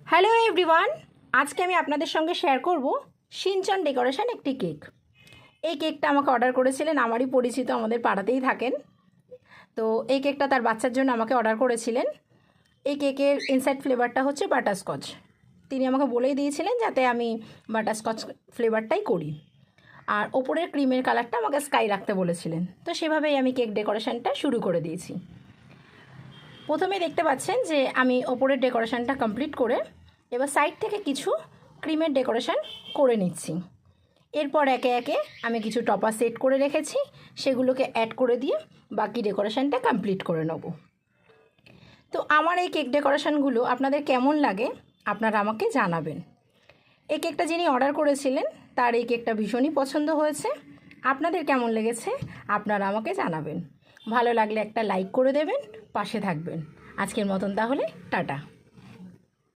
Hello everyone, আজকে আমি আপনাদের সঙ্গে শেয়ার করব শিনচান ডেকোরেশন একটি কেক। এই কেকটা আমাকে অর্ডার করেছিলেন আমারই পরিচিত, আমাদের পাড়াতেই থাকেন। তো এই কেকটা তার বাচ্চার জন্য আমাকে অর্ডার করেছিলেন। এই কেকের ইনসাইড ফ্লেভারটা হচ্ছে বাটারস্কচ। তিনি আমাকে বলেই দিয়েছিলেন যাতে আমি বাটারস্কচ ফ্লেভারটাই করি, আর ওপরের ক্রিমের কালারটা আমাকে স্কাই রাখতে বলেছিলেন। তো সেভাবেই আমি কেক ডেকোরেশনটা শুরু করে দিয়েছি। প্রথমেই দেখতে পাচ্ছেন যে আমি ওপরের ডেকোরেশনটা কমপ্লিট করে এবার সাইড থেকে কিছু ক্রিমের ডেকোরেশন করে নিচ্ছি। এরপর একে একে আমি কিছু টপার সেট করে রেখেছি, সেগুলোকে অ্যাড করে দিয়ে বাকি ডেকোরেশনটা কমপ্লিট করে নেব। তো আমার এই কেক ডেকোরেশনগুলো আপনাদের কেমন লাগে আপনারা আমাকে জানাবেন। এই কেকটা যিনি অর্ডার করেছিলেন তার এই কেকটা ভীষণই পছন্দ হয়েছে। আপনাদের কেমন লেগেছে আপনারা আমাকে জানাবেন। ভালো লাগলে একটা লাইক করে দেবেন, পাশে থাকবেন। আজকের মতন তাহলে টাটা।